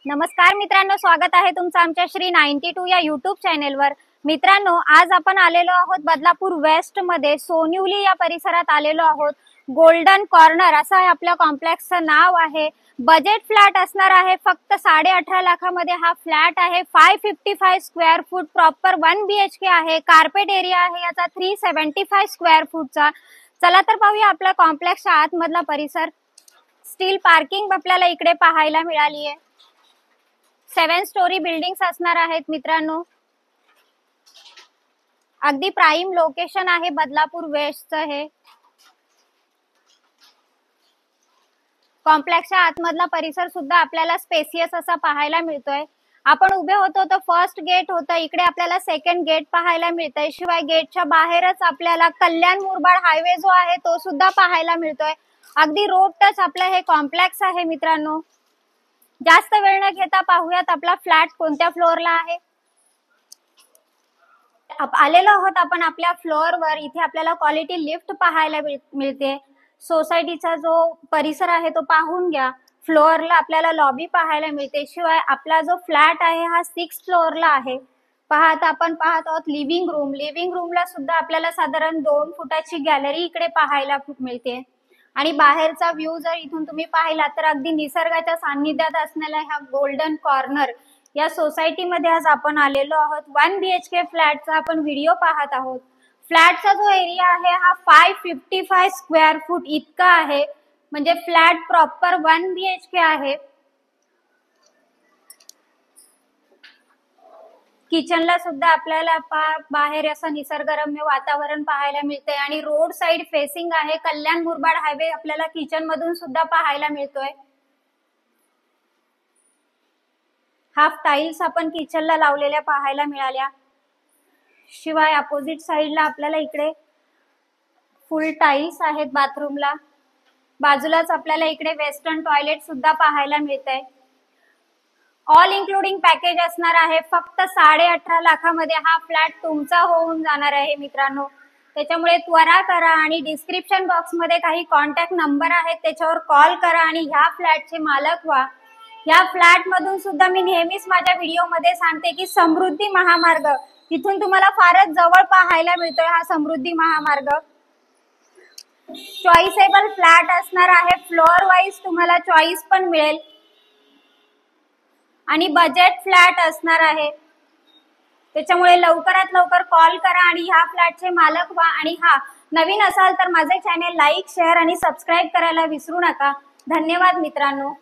नमस्कार मित्रांनो, स्वागत आहे तुमचं आमच्या श्री 92 या YouTube चॅनेलवर। मित्रांनो, आज आपण आलेलो आहोत बदलापूर वेस्ट मध्ये सोनिवली या परिसरात आलेलो आहोत। गोल्डन कॉर्नर असं आहे आपल्या कॉम्प्लेक्सचं नाव आहे। बजेट फ्लॅट असणार आहे, फक्त 18.5 लाखामध्ये हा फ्लॅट आहे। 555 स्क्वेअर फूट प्रॉपर 1 BHK आहे। कार्पेट एरिया आहे याचा 375 स्क्वेअर फूटचा। चला तर पाहूया आपल्या कॉम्प्लेक्सच्या आतमधला परिसर। स्टील पार्किंग आपल्याला इकडे पाहायला मिळाली आहे। 7 स्टोरी बिल्डिंग्स असणार आहेत मित्रांनो। अगदी प्राइम लोकेशन आहे बदलापूर वेस्टचं हे। कॉम्प्लेक्सच्या आतमधला परिसर सुद्धा आपल्याला स्पेसियस असा पाहायला मिळतोय। आपण उभे होतो तर फर्स्ट गेट होतं, इकडे आपल्याला सेकंड गेट पाहायला मिळतंय। शिवाय गेटच्या बाहेरच आपल्याला कल्याण मुरबाड हायवे जो आहे तो सुद्धा पाहायला मिळतोय। अगदी रोड टच आपलं हे कॉम्प्लेक्स आहे मित्रांनो। जास्त वेळ न घेता पाहूयात आपला फ्लॅट कोणत्या फ्लोअरला आहे। आलेलो आहोत आपण आपल्या फ्लोअरवर। इथे आपल्याला क्वालिटी लिफ्ट पाहायला मिळते। सोसायटीचा जो परिसर आहे तो पाहून घ्या। फ्लोअरला आपल्याला लॉबी पाहायला मिळते। शिवाय आपला जो फ्लॅट आहे हा 6 फ्लोअरला आहे। आपण पाहत आहोत लिव्हिंग रूम। लिव्हिंग रूमला सुद्धा आपल्याला साधारण 2 फुटाची गॅलरी इकडे पाहायला मिळते। आणि बाहेरचा व्ह्यू जर इथून तुम्ही पाहिला तर अगदी निसर्गाच्या सान्निध्यात असलेला हा गोल्डन कॉर्नर या सोसायटीमध्ये आज आपण आलेलो आहोत। 1 BHK फ्लॅटचा आपण व्हिडिओ पाहत आहोत। फ्लॅटचा जो एरिया आहे हा 555 स्क्वेअर फूट इतका आहे, म्हणजे फ्लॅट प्रॉपर 1 BHK आहे। किचनला सुद्धा आपल्याला बाहेर असं निसर्गरम्य वातावरण पाहायला मिळते आणि रोड साइड फेसिंग आहे। कल्याण मुरबाड हायवे आपल्याला किचन मधून सुद्धा पाहायला मिळतोय। हाफ टाइल्स आपण किचनला लावलेल्या पाहायला मिळाल्या। शिवाय अपोजिट साइडला आपल्याला इकडे फुल टाइल्स आहेत बाथरूमला। बाजूलाच आपल्याला इकडे वेस्टर्न टॉयलेट सुद्धा पाहायला मिळतंय। ऑल इन्क्लुडिंग पॅकेज असणार आहे। फक्त 18.5 लाखामध्ये हा फ्लॅट तुमचा होऊन जाणार आहे मित्रांनो। त्याच्यामुळे त्वरा करा आणि डिस्क्रिप्शन बॉक्स मध्ये काही कॉन्टॅक्ट नंबर आहेत त्याच्यावर कॉल करा आणि ह्या फ्लॅटचे मालक व्हा। या फ्लॅट मधून सुद्धा मी नेहमीच माझ्या व्हिडिओ मध्ये सांगते की समृद्धी महामार्ग इथून तुम्हाला फारच जवळ पाहायला मिळतोय। हा समृद्धी महामार्ग चॉईसेबल फ्लॅट असणार आहे। फ्लोअर वाईज तुम्हाला चॉईस पण मिळेल आणि बजेट फ्लॅट असणार आहे। त्याच्यामुळे लवकरात लवकर कॉल करा आणि ह्या फ्लॅटचे मालक व्हा। आणि नवीन असाल तर माझे चॅनेल लाईक, शेअर आणि सबस्क्राईब करायला विसरू नका। धन्यवाद मित्रांनो।